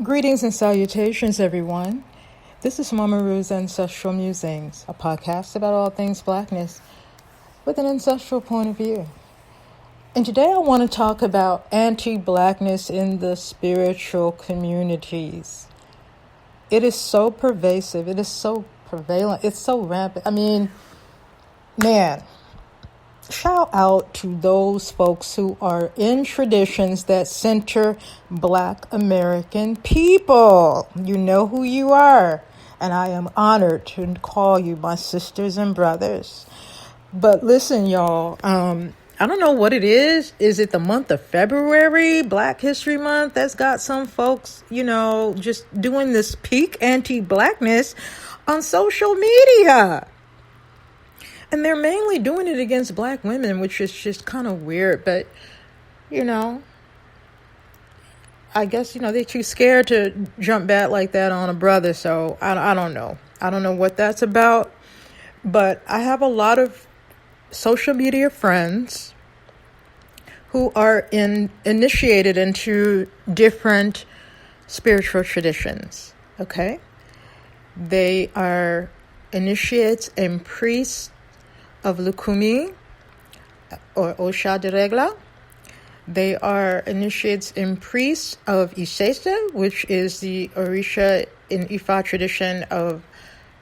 Greetings and salutations, everyone. This is Mama Rue's Ancestral Musings, a podcast about all things Blackness with an ancestral point of view. And today I want to talk about anti-Blackness in the spiritual communities. It is so pervasive. It is so prevalent. It's so rampant. I mean, man, shout out to those folks who are in traditions that center Black American people. You know who you are, and I am honored to call you my sisters and brothers. But listen, y'all, I don't know what it is. Is it the month of February, Black History Month, that's got some folks, just doing this peak anti-Blackness on social media? And they're mainly doing it against Black women, which is just kind of weird. But, I guess, they're too scared to jump back like that on a brother. So I don't know. I don't know what that's about. But I have a lot of social media friends who are initiated into different spiritual traditions. Okay? They are initiates and priests of Lukumi or Osha de Regla. They are initiates and priests of Isese, which is the Orisha in Ifa tradition of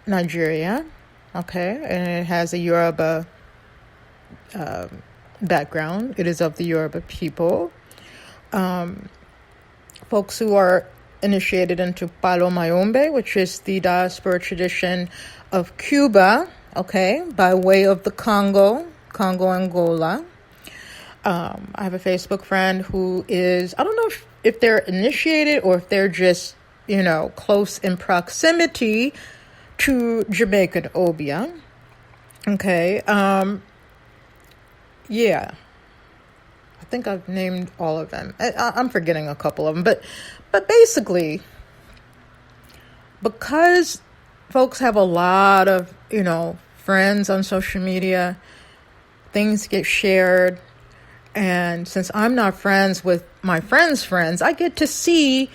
Nigeria. Okay, and it has a Yoruba background. It is of the Yoruba people. Folks who are initiated into Palo Mayombe, which is the diaspora tradition of Cuba. Okay, by way of the Congo, Angola. I have a Facebook friend who is, I don't know if they're initiated or if they're just, close in proximity to Jamaican Obia. Okay, yeah. I think I've named all of them. I'm forgetting a couple of them, but basically, because folks have a lot of, friends on social media, things get shared. And since I'm not friends with my friends' friends, I get to see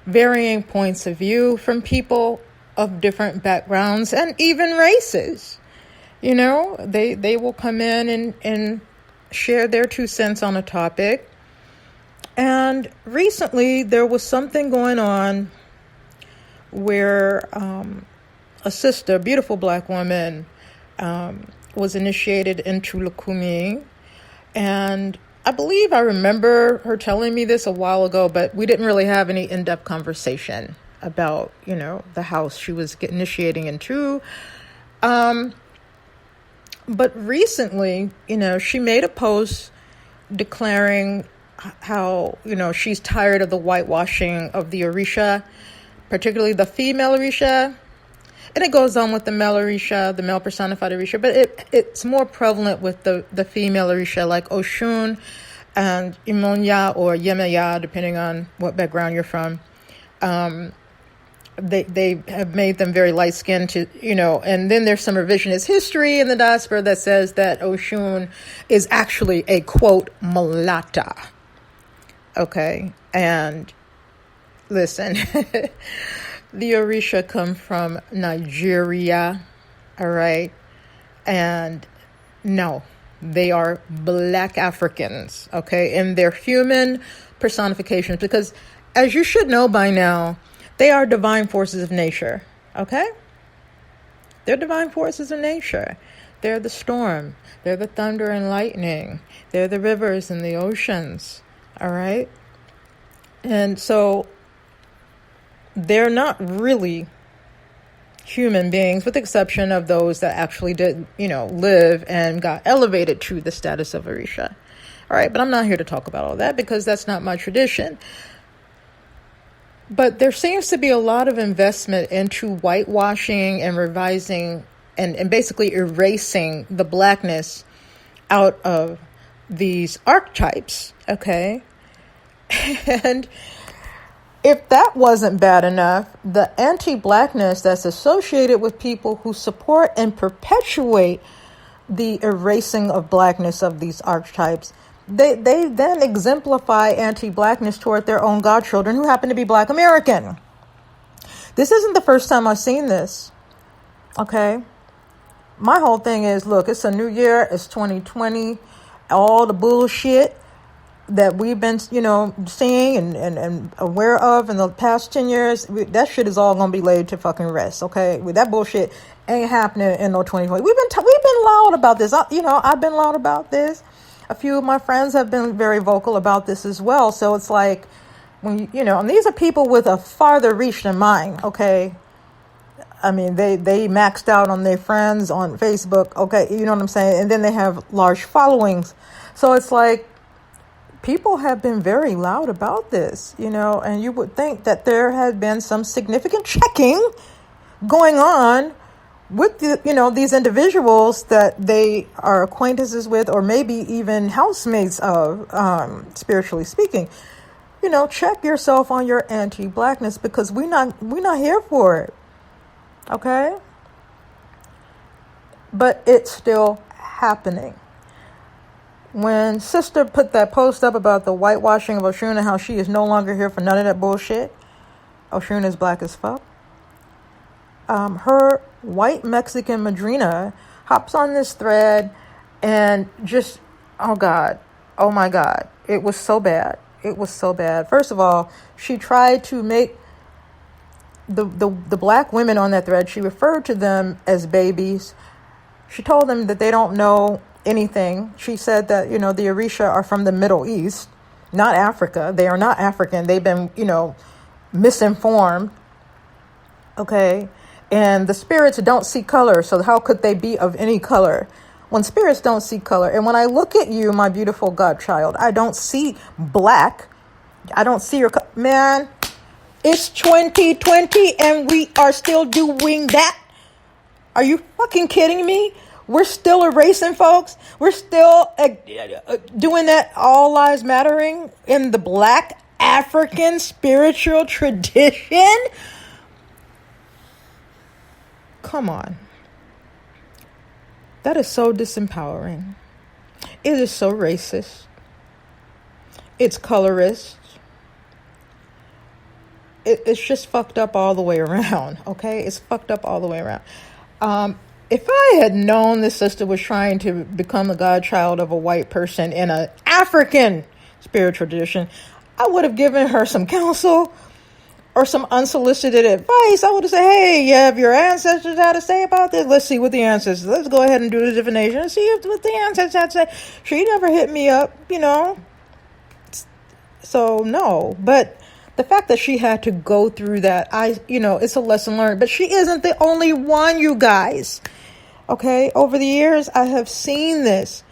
varying points of view from people of different backgrounds and even races. They will come in and share their 2 cents on a topic. And recently there was something going on where a sister, a beautiful Black woman, was initiated into Lukumi. And I believe I remember her telling me this a while ago, but we didn't really have any in-depth conversation about, the house she was initiating into. But recently, she made a post declaring how, she's tired of the whitewashing of the Orisha, particularly the female Orisha. And it goes on with the male Orisha, the male personified Orisha, but it's more prevalent with the female Orisha, like Oshun and Imonya or Yemeya, depending on what background you're from. They have made them very light-skinned to, and then there's some revisionist history in the diaspora that says that Oshun is actually a, quote, mulatta. Okay, and listen, the Orisha come from Nigeria, all right? And no, they are Black Africans, okay? And they're human personifications because, as you should know by now, they are divine forces of nature, okay? They're divine forces of nature. They're the storm. They're the thunder and lightning. They're the rivers and the oceans, all right? And so they're not really human beings, with the exception of those that actually did, live and got elevated to the status of Orisha. All right, but I'm not here to talk about all that because that's not my tradition. But there seems to be a lot of investment into whitewashing and revising and basically erasing the Blackness out of these archetypes, okay? And if that wasn't bad enough, the anti-Blackness that's associated with people who support and perpetuate the erasing of Blackness of these archetypes they then exemplify anti-blackness toward their own godchildren who happen to be Black American. This isn't the first time I've seen this. Okay? My whole thing is, look, it's a new year, it's 2020, all the bullshit that we've been, seeing and aware of in the past 10 years, that shit is all going to be laid to fucking rest, okay? That bullshit ain't happening in no 2020. We've been loud about this. I've been loud about this. A few of my friends have been very vocal about this as well. So it's like, when and these are people with a farther reach than mine, okay? I mean, they maxed out on their friends on Facebook, okay? You know what I'm saying? And then they have large followings. So it's like, people have been very loud about this, and you would think that there had been some significant checking going on with these individuals that they are acquaintances with, or maybe even housemates of, spiritually speaking. Check yourself on your anti-blackness, because we're not here for it. Okay? But it's still happening. When Sister put that post up about the whitewashing of Oshun and how she is no longer here for none of that bullshit, Oshun is Black as fuck. Her white Mexican madrina hops on this thread and just, oh God, oh my God, it was so bad. It was so bad. First of all, she tried to make the Black women on that thread, she referred to them as babies. She told them that they don't know anything. She said that, the Orisha are from the Middle East, not Africa. They are not African. They've been, misinformed. Okay. And the spirits don't see color. So how could they be of any color when spirits don't see color? And when I look at you, my beautiful godchild, I don't see black. I don't see your, man, it's 2020 and we are still doing that. Are you fucking kidding me? We're still erasing folks. We're still doing that all lives mattering in the Black African spiritual tradition. Come on. That is so disempowering. It is so racist. It's colorist. It's just fucked up all the way around. Okay? It's fucked up all the way around. If I had known this sister was trying to become a godchild of a white person in an African spiritual tradition, I would have given her some counsel or some unsolicited advice. I would have said, hey, you have your ancestors had to say about this. Let's see what the ancestors, let's go ahead and do the divination and see what the ancestors had to say. She never hit me up, So no, but the fact that she had to go through that, it's a lesson learned. But she isn't the only one, you guys. Okay? Over the years, I have seen this.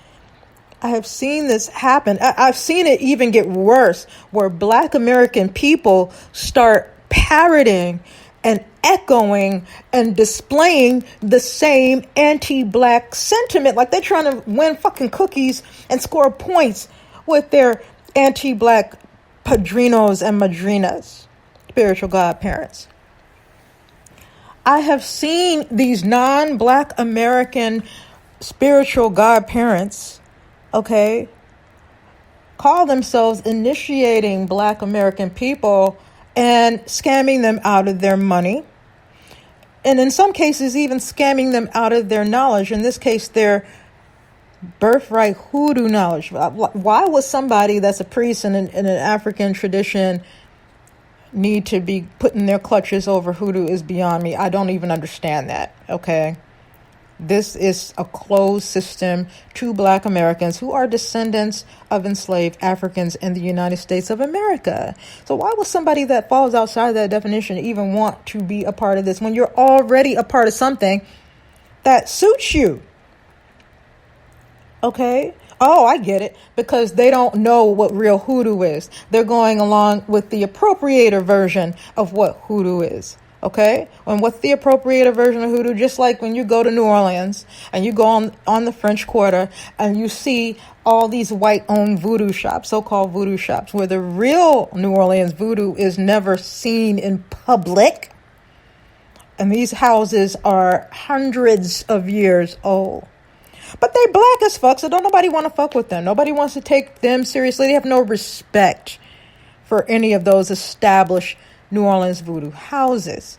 I have seen this happen. I've seen it even get worse, where Black American people start parroting and echoing and displaying the same anti-Black sentiment. Like they're trying to win fucking cookies and score points with their anti-Black padrinos and madrinas, spiritual godparents. I have seen these non-Black American spiritual godparents, okay, call themselves initiating Black American people and scamming them out of their money. And in some cases, even scamming them out of their knowledge. In this case, their birthright hoodoo knowledge. Why would somebody that's a priest in an African tradition need to be putting their clutches over hoodoo is beyond me. I don't even understand that. Okay. This is a closed system to Black Americans who are descendants of enslaved Africans in the United States of America. So why would somebody that falls outside that definition even want to be a part of this when you're already a part of something that suits you? Okay. Oh, I get it. Because they don't know what real hoodoo is. They're going along with the appropriator version of what hoodoo is. Okay? And what's the appropriator version of hoodoo? Just like when you go to New Orleans and you go on the French Quarter and you see all these white-owned voodoo shops, so-called voodoo shops, where the real New Orleans voodoo is never seen in public. And these houses are hundreds of years old. But they black as fuck, so don't nobody want to fuck with them. Nobody wants to take them seriously. They have no respect for any of those established New Orleans voodoo houses.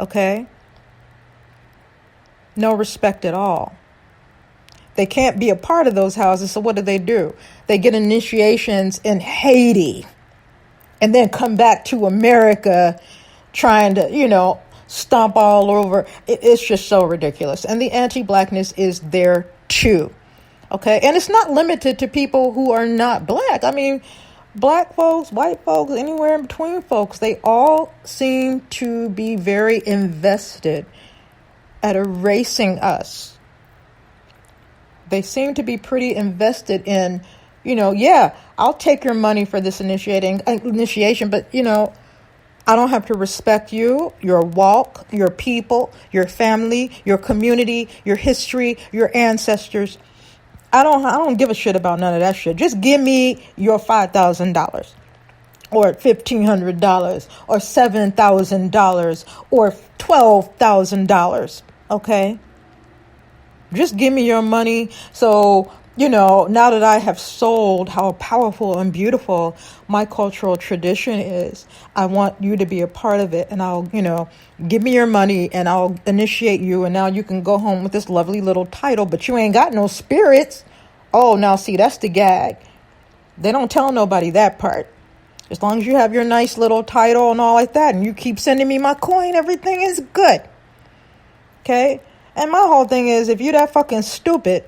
Okay? No respect at all. They can't be a part of those houses, so what do? They get initiations in Haiti and then come back to America trying to, stomp all over. It's just so ridiculous. And the anti-blackness is there too. Okay? And it's not limited to people who are not black. I mean, black folks, white folks, anywhere in between folks, they all seem to be very invested at erasing us. They seem to be pretty invested in, I'll take your money for this initiation, but, I don't have to respect you, your walk, your people, your family, your community, your history, your ancestors. I don't give a shit about none of that shit. Just give me your $5,000 or $1,500 or $7,000 or $12,000. Okay? Just give me your money. So, now that I have sold how powerful and beautiful my cultural tradition is, I want you to be a part of it. And I'll, give me your money and I'll initiate you. And now you can go home with this lovely little title, but you ain't got no spirits. Oh, now see, that's the gag. They don't tell nobody that part. As long as you have your nice little title and all like that, and you keep sending me my coin, everything is good. Okay? And my whole thing is, if you're that fucking stupid,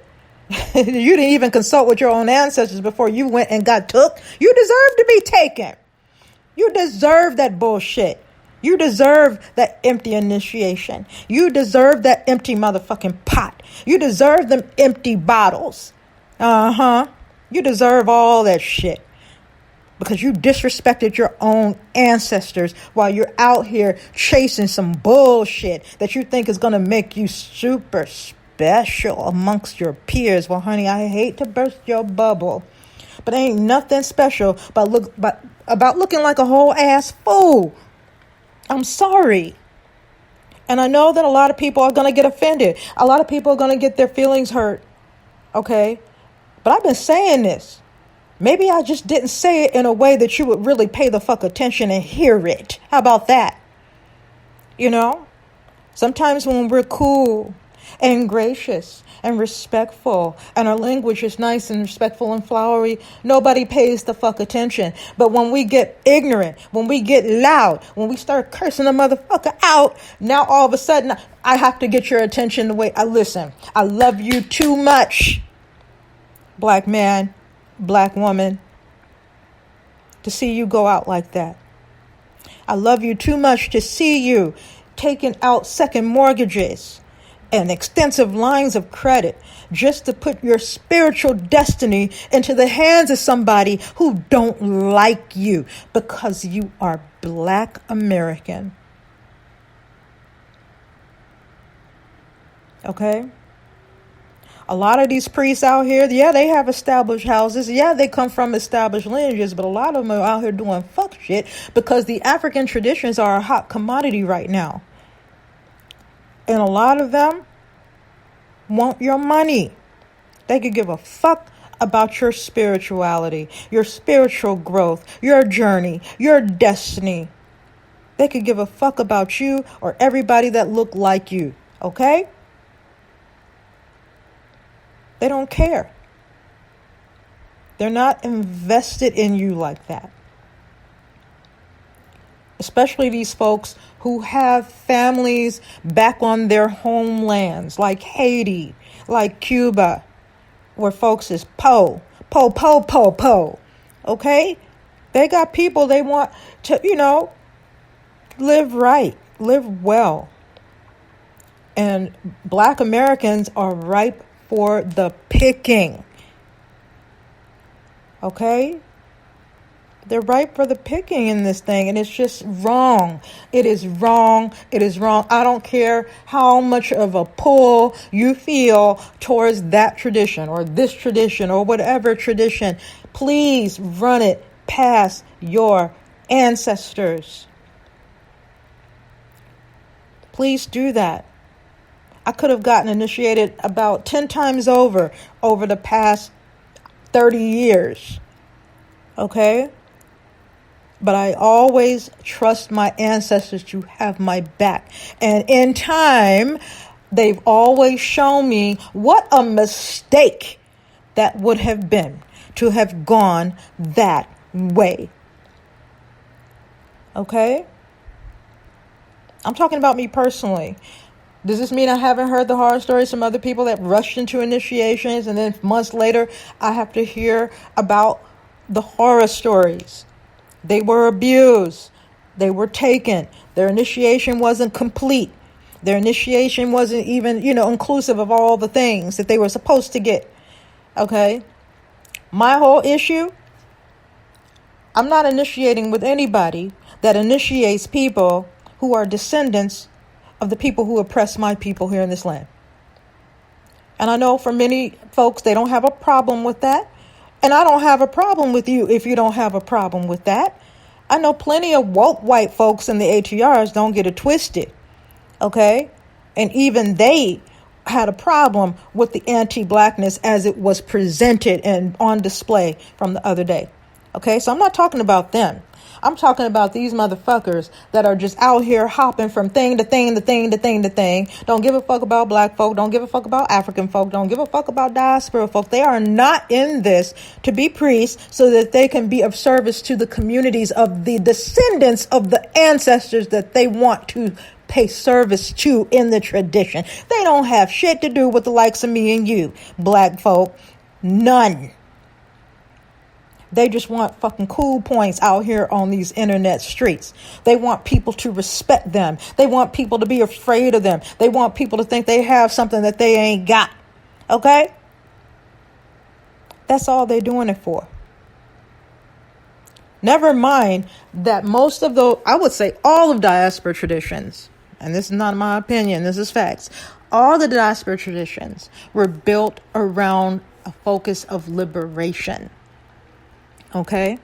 you didn't even consult with your own ancestors before you went and got took, you deserve to be taken. You deserve that bullshit. You deserve that empty initiation. You deserve that empty motherfucking pot. You deserve them empty bottles. You deserve all that shit. Because you disrespected your own ancestors while you're out here chasing some bullshit that you think is going to make you super special amongst your peers. Well, honey, I hate to burst your bubble, but ain't nothing special about looking like a whole ass fool. I'm sorry. And I know that a lot of people are going to get offended. A lot of people are going to get their feelings hurt. Okay? But I've been saying this. Maybe I just didn't say it in a way that you would really pay the fuck attention and hear it. How about that? Sometimes when we're cool and gracious and respectful and our language is nice and respectful and flowery, nobody pays the fuck attention. But when we get ignorant, when we get loud, when we start cursing a motherfucker out, now all of a sudden I have to get your attention the way I listen. I love you too much, black man, black woman, to see you go out like that. I love you too much to see you taking out second mortgages and extensive lines of credit just to put your spiritual destiny into the hands of somebody who don't like you because you are Black American. Okay? A lot of these priests out here, they have established houses. They come from established lineages, but a lot of them are out here doing fuck shit because the African traditions are a hot commodity right now. And a lot of them want your money. They could give a fuck about your spirituality, your spiritual growth, your journey, your destiny. They could give a fuck about you or everybody that look like you. Okay? They don't care. They're not invested in you like that. Especially these folks who have families back on their homelands, like Haiti, like Cuba, where folks is po. Okay? They got people they want to, live right, live well. And Black Americans are ripe for the picking. Okay? They're ripe for the picking in this thing, and it's just wrong. It is wrong. It is wrong. I don't care how much of a pull you feel towards that tradition or this tradition or whatever tradition. Please run it past your ancestors. Please do that. I could have gotten initiated about 10 times over the past 30 years. Okay? But I always trust my ancestors to have my back. And in time, they've always shown me what a mistake that would have been to have gone that way. Okay? I'm talking about me personally. Does this mean I haven't heard the horror stories from other people that rushed into initiations and then months later I have to hear about the horror stories? They were abused. They were taken. Their initiation wasn't complete. Their initiation wasn't even, inclusive of all the things that they were supposed to get. Okay? My whole issue, I'm not initiating with anybody that initiates people who are descendants of the people who oppress my people here in this land. And I know for many folks, they don't have a problem with that. And I don't have a problem with you if you don't have a problem with that. I know plenty of woke white folks in the ATRs, don't get it twisted. Okay? And even they had a problem with the anti-blackness as it was presented and on display from the other day. Okay? So I'm not talking about them. I'm talking about these motherfuckers that are just out here hopping from thing to thing to thing to thing to thing. Don't give a fuck about black folk. Don't give a fuck about African folk. Don't give a fuck about diaspora folk. They are not in this to be priests so that they can be of service to the communities of the descendants of the ancestors that they want to pay service to in the tradition. They don't have shit to do with the likes of me and you, black folk. None. They just want fucking cool points out here on these internet streets. They want people to respect them. They want people to be afraid of them. They want people to think they have something that they ain't got. Okay? That's all they're doing it for. Never mind that most of I would say all of diaspora traditions, and this is not my opinion, this is facts. All the diaspora traditions were built around a focus of liberation. Okay?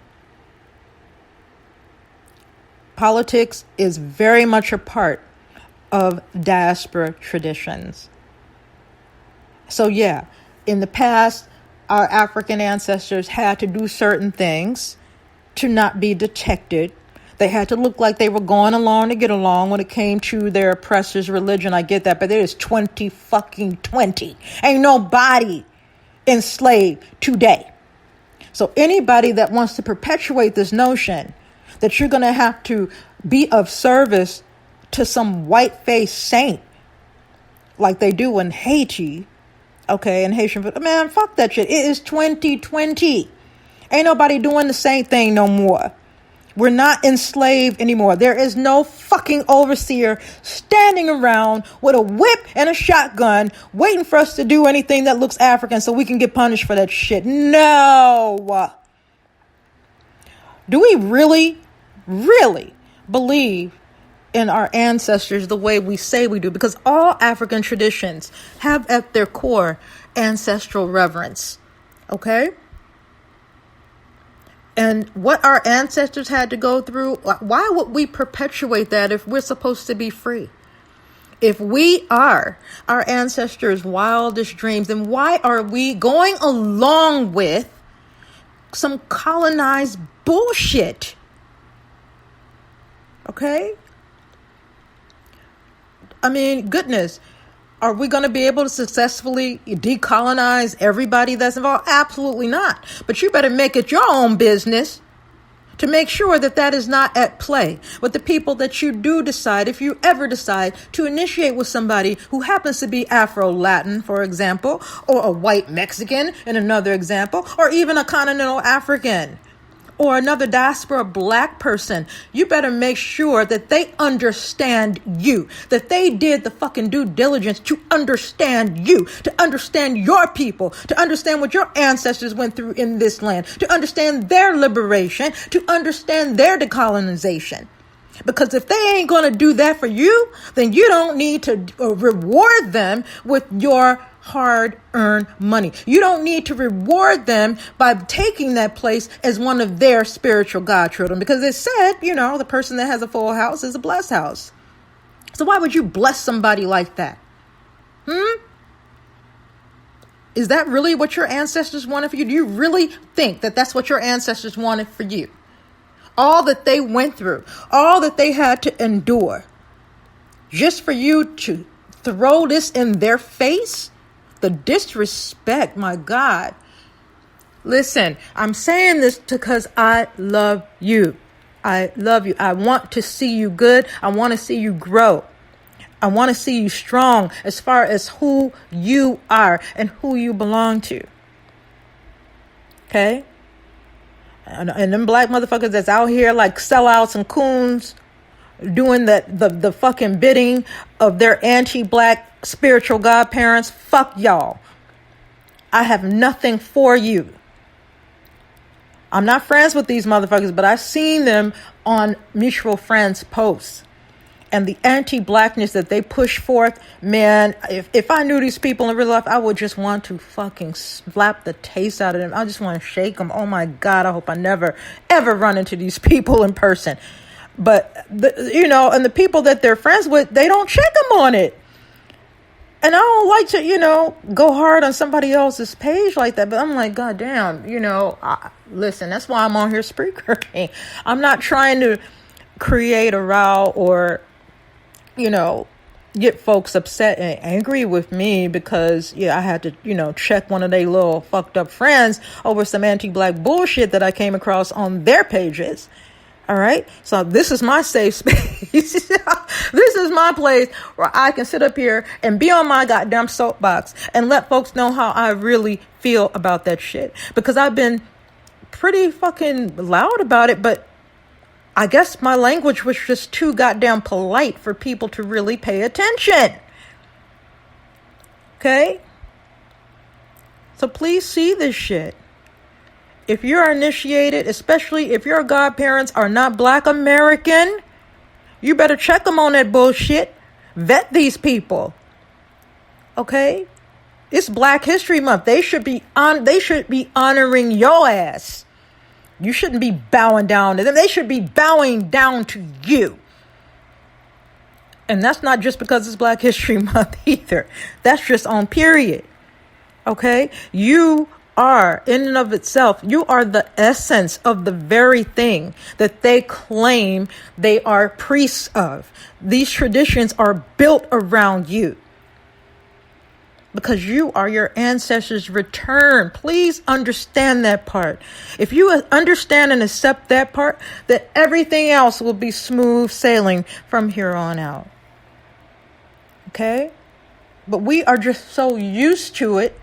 Politics is very much a part of diaspora traditions. So yeah, in the past, our African ancestors had to do certain things to not be detected. They had to look like they were going along to get along when it came to their oppressor's religion. I get that, but it is 2020. Ain't nobody enslaved today. So anybody that wants to perpetuate this notion that you're going to have to be of service to some white-faced saint like they do in Haiti, okay, in Haitian, man, fuck that shit. It is 2020. Ain't nobody doing the same thing no more. We're not enslaved anymore. There is no fucking overseer standing around with a whip and a shotgun waiting for us to do anything that looks African so we can get punished for that shit. No. Do we really, really believe in our ancestors the way we say we do? Because all African traditions have at their core ancestral reverence. Okay? And what our ancestors had to go through, why would we perpetuate that if we're supposed to be free? If we are our ancestors' wildest dreams, then why are we going along with some colonized bullshit? Okay? I mean, goodness. Are we going to be able to successfully decolonize everybody that's involved? Absolutely not. But you better make it your own business to make sure that that is not at play. But the people that you do decide, if you ever decide to initiate with somebody who happens to be Afro-Latin, for example, or a white Mexican in another example, or even a continental African, or another diaspora black person, you better make sure that they understand you, that they did the fucking due diligence to understand you, to understand your people, to understand what your ancestors went through in this land, to understand their liberation, to understand their decolonization. Because if they ain't going to do that for you, then you don't need to reward them with your hard-earned money. You don't need to reward them by taking that place as one of their spiritual godchildren. Because it said, the person that has a full house is a blessed house. So why would you bless somebody like that? Is that really what your ancestors wanted for you? Do you really think that that's what your ancestors wanted for you? All that they went through, all that they had to endure, just for you to throw this in their face? The disrespect, my God. Listen, I'm saying this because I love you. I love you. I want to see you good. I want to see you grow. I want to see you strong as far as who you are and who you belong to. Okay? And them black motherfuckers that's out here like sellouts and coons doing the fucking bidding of their anti-black spiritual godparents. Fuck y'all. I have nothing for you. I'm not friends with these motherfuckers, but I've seen them on mutual friends posts. And the anti-blackness that they push forth, man, if I knew these people in real life, I would just want to fucking slap the taste out of them. I just want to shake them. Oh my God, I hope I never, ever run into these people in person. But, and the people that they're friends with, they don't check them on it. And I don't like to, go hard on somebody else's page like that. But I'm like, God damn, listen, that's why I'm on here Spreaker. I'm not trying to create a row or, get folks upset and angry with me because, I had to, check one of their little fucked up friends over some anti-black bullshit that I came across on their pages. All right. So this is my safe space. This is my place where I can sit up here and be on my goddamn soapbox and let folks know how I really feel about that shit. Because I've been pretty fucking loud about it, but I guess my language was just too goddamn polite for people to really pay attention. Okay? So please see this shit. If you're initiated, especially if your godparents are not Black American, you better check them on that bullshit. Vet these people. Okay? It's Black History Month. They should be honoring your ass. You shouldn't be bowing down to them. They should be bowing down to you. And that's not just because it's Black History Month either. That's just on period. Okay? You are, in and of itself, you are the essence of the very thing that they claim they are priests of. These traditions are built around you. Because you are your ancestors' return. Please understand that part. If you understand and accept that part, then everything else will be smooth sailing from here on out. Okay? But we are just so used to it.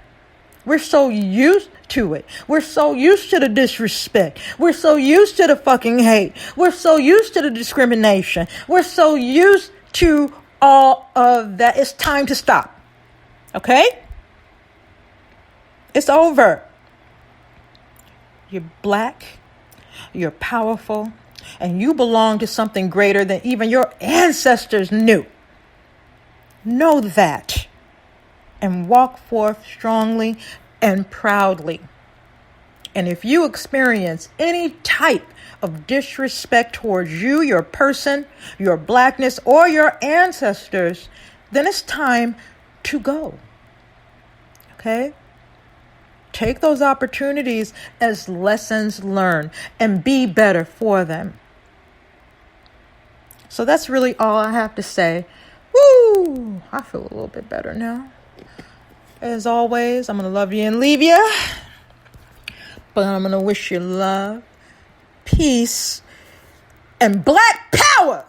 We're so used to it. We're so used to the disrespect. We're so used to the fucking hate. We're so used to the discrimination. We're so used to all of that. It's time to stop. Okay? It's over. You're Black, you're powerful, and you belong to something greater than even your ancestors knew. Know that. And walk forth strongly and proudly. And if you experience any type of disrespect towards you, your person, your Blackness, or your ancestors, then it's time to go. Okay? Take those opportunities as lessons learned and be better for them. So that's really all I have to say. Woo! I feel a little bit better now. As always, I'm going to love you and leave you. But I'm going to wish you love, peace, and Black power.